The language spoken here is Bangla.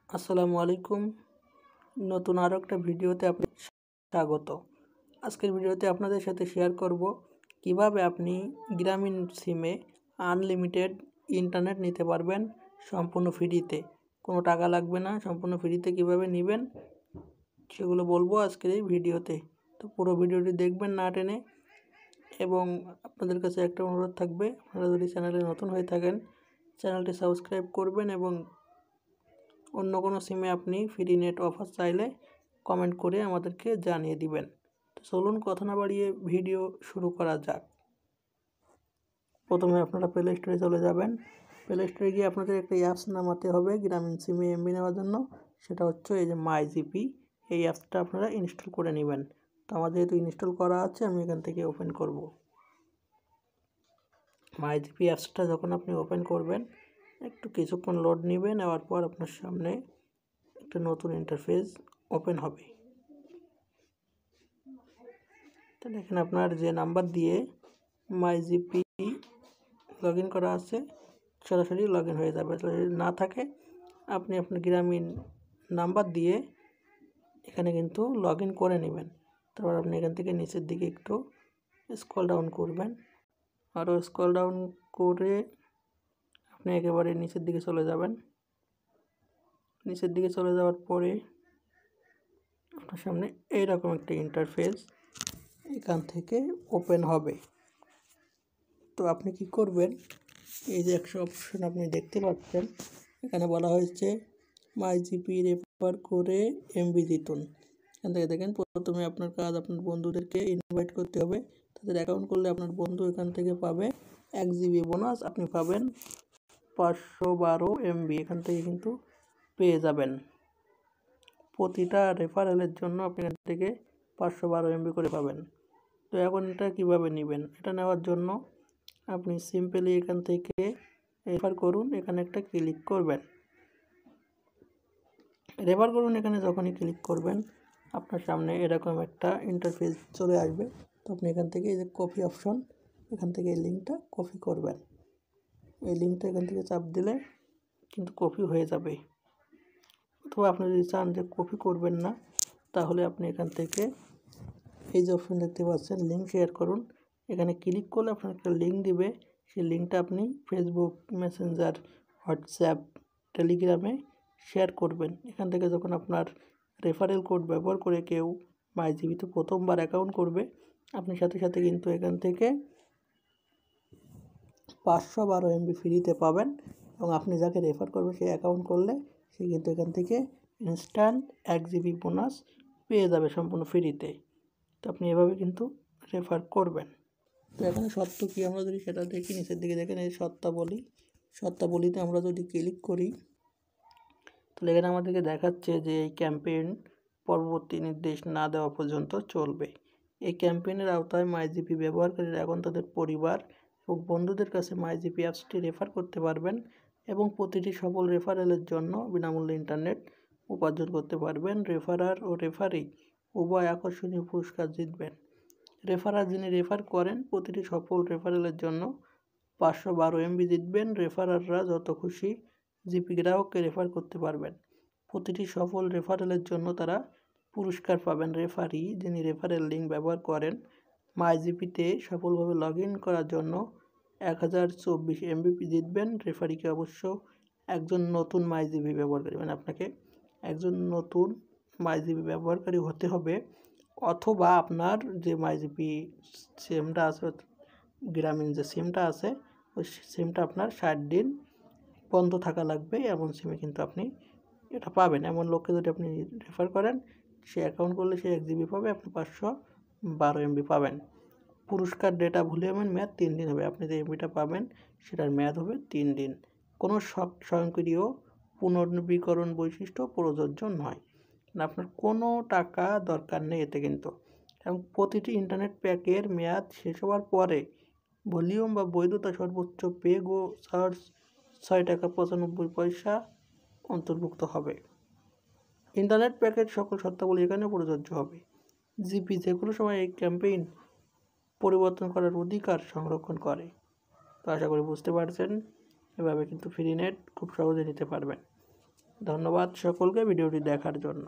আসসালামু আলাইকুম। নতুন আরও একটা ভিডিওতে আপনাদের স্বাগত। আজকের ভিডিওতে আপনাদের সাথে শেয়ার করব কিভাবে আপনি গ্রামীণ সিমে আনলিমিটেড ইন্টারনেট নিতে পারবেন সম্পূর্ণ ফ্রিতে। কোনো টাকা লাগবে না, সম্পূর্ণ ফ্রিতে কিভাবে নেবেন সেগুলো বলবো আজকের এই ভিডিওতে। তো পুরো ভিডিওটি দেখবেন না টেনে। এবং আপনাদের কাছে একটা অনুরোধ থাকবে, আপনারা যদি চ্যানেলে নতুন হয়ে থাকেন চ্যানেলটি সাবস্ক্রাইব করবেন এবং অন্য কোনো সিমে আপনি ফ্রি নেট অফার চাইলে কমেন্ট করে আমাদেরকে জানিয়ে দিবেন। তো চলুন কথা না বাড়িয়ে ভিডিও শুরু করা যাক। প্রথমে আপনারা প্লে স্টোরে চলে যাবেন। প্লে স্টোরে গিয়ে আপনাদের একটা অ্যাপস নামাতে হবে গ্রামীণ সিমে এমবি নেওয়ার জন্য। সেটা হচ্ছে এই যে মাই জিপি, এই অ্যাপসটা আপনারা ইনস্টল করে নেবেন। তো আমার যেহেতু ইনস্টল করা আছে আমি এখান থেকে ওপেন করব। মাই জিপি অ্যাপসটা যখন আপনি ওপেন করবেন একটু কিছুক্ষণ লোড নেবেন, নেওয়ার পর আপনার সামনে একটা নতুন ইন্টারফেস ওপেন হবে। তো দেখেন আপনার যে নাম্বার দিয়ে মাই জিপি লগ ইন করা আছে সরাসরি লগ ইন হয়ে যাবে। যদি না থাকে আপনি আপনার গ্রামীণ নাম্বার দিয়ে এখানে কিন্তু লগ ইন করে নেবেন। তারপর আপনি এখান থেকে নিচের দিকে একটু স্ক্রল ডাউন করবেন, আরও স্ক্রল ডাউন করে আপনি একেবারে নিচের দিকে চলে যাবেন। নিচের দিকে চলে যাওয়ার পরে আপনার সামনে এইরকম একটা ইন্টারফেস এখান থেকে ওপেন হবে। তো আপনি কি করবেন, এই যে একটা অপশন আপনি দেখতে পাচ্ছেন, এখানে বলা হয়েছে মাই জিপি রেফার করে এমবি জিতুন। এখান থেকে দেখেন প্রথমে আপনার কাজ আপনার বন্ধুদেরকে ইনভাইট করতে হবে। তাদের অ্যাকাউন্ট করলে আপনার বন্ধু এখান থেকে পাবে 1 জিবি বোনাস, আপনি পাবেন 512 এমবি এখান থেকে কিন্তু পেয়ে যাবেন। প্রতিটা রেফারেলের জন্য আপনি এখান থেকে 512 এমবি করে পাবেন। তো এখন এটা কীভাবে নেবেন, এটা নেওয়ার জন্য আপনি সিম্পলি এখান থেকে রেফার করুন, এখানে একটা ক্লিক করবেন। রেফার করুন এখানে যখনই ক্লিক করবেন আপনার সামনে এরকম একটা ইন্টারফেস চলে আসবে। তো আপনি এখান থেকে এই যে কপি অপশন, এখান থেকে এই লিঙ্কটা কপি করবেন। এই লিঙ্কটা এখান থেকে চাপ দিলে কিন্তু কপি হয়ে যাবে। অথবা আপনি যদি চান যে কপি করবেন না, তাহলে আপনি এখান থেকে এই যে অপশন দেখতে পাচ্ছেন লিঙ্ক শেয়ার করুন, এখানে ক্লিক করলে আপনার একটা লিঙ্ক দিবে। সেই লিঙ্কটা আপনি ফেসবুক, মেসেঞ্জার, হোয়াটসঅ্যাপ, টেলিগ্রামে শেয়ার করবেন। এখান থেকে যখন আপনার রেফারেল কোড ব্যবহার করে কেউ মাই জিবিতে প্রথমবার অ্যাকাউন্ট করবে, আপনি সাথে সাথে কিন্তু এখান থেকে 512 এমবি ফ্রিতে পাবেন। এবং আপনি যাকে রেফার করবে সে অ্যাকাউন্ট করলে সে কিন্তু এখান থেকে ইনস্ট্যান্ট 1 জিবি বোনাস পেয়ে যাবে সম্পূর্ণ ফ্রিতে। তো আপনি এভাবে কিন্তু রেফার করবেন। তো এখানে শর্ত কী আমরা যদি সেটা দেখি, নিচের দিকে দেখেন এই শর্তাবলীতে আমরা যদি ক্লিক করি তাহলে এখানে আমাদেরকে দেখাচ্ছে যে এই ক্যাম্পেইন পরবর্তী নির্দেশ না দেওয়া পর্যন্ত চলবে। এই ক্যাম্পেইনের আওতায় মাই জিপি ব্যবহারকারীরা এখন তাদের পরিবার এবং বন্ধুদের কাছে মাই জিপি অ্যাপসটি রেফার করতে পারবেন এবং প্রতিটি সফল রেফারেলের জন্য বিনামূল্যে ইন্টারনেট উপার্জন করতে পারবেন। রেফারার ও রেফারি উভয় আকর্ষণীয় পুরস্কার জিতবেন। রেফারার যিনি রেফার করেন প্রতিটি সফল রেফারেলের জন্য 512 এমবি জিতবেন। রেফারাররা যত খুশি জিপি গ্রাহককে রেফার করতে পারবেন। প্রতিটি সফল রেফারেলের জন্য তারা পুরস্কার পাবেন। রেফারি যিনি রেফারেল লিঙ্ক ব্যবহার করেন মাই জিপিতে সফলভাবে লগ ইন করার জন্য 1024 এমবি জিতবেন। রেফারিকে অবশ্য একজন নতুন মাই জিপি ব্যবহারকারী, মানে আপনাকে একজন নতুন মাই জিপি ব্যবহারকারী হতে হবে, অথবা আপনার যে মাই জিপি সিমটা আছে, গ্রামীণ যে সিমটা আছে ওই সিমটা আপনার 60 দিন বন্ধ থাকা লাগবে। এমন সিমে কিন্তু আপনি এটা পাবেন। এমন লোককে যদি আপনি রেফার করেন সে অ্যাকাউন্ট করলে সে 1 জিবি পাবে, আপনি 512 এমবি পাবেন। পুরস্কার ডেটা ভলিউমের মেয়াদ 3 দিন হবে। আপনি যে এমবিটা পাবেন সেটার মেয়াদ হবে 3 দিন। কোনো স্বয়ংক্রিয় পুনর্নবীকরণ বৈশিষ্ট্য প্রযোজ্য নয়, আপনার কোনো টাকা দরকার নেই এতে কিন্তু। এবং প্রতিটি ইন্টারনেট প্যাকের মেয়াদ শেষ হওয়ার পরে ভলিউম বা বৈধতা সর্বোচ্চ পেগ ও চার্জ 6 টাকা 95 পয়সা অন্তর্ভুক্ত হবে। ইন্টারনেট প্যাকের সকল শর্তাবলী এখানে প্রযোজ্য হবে। জিপি যে কোনো সময় এই ক্যাম্পেইন পরিবর্তন করার অধিকার সংরক্ষণ করে। তো আশা করি বুঝতে পারছেন, এভাবে কিন্তু ফ্রি নেট খুব সহজে নিতে পারবেন। ধন্যবাদ সকলকে ভিডিওটি দেখার জন্য।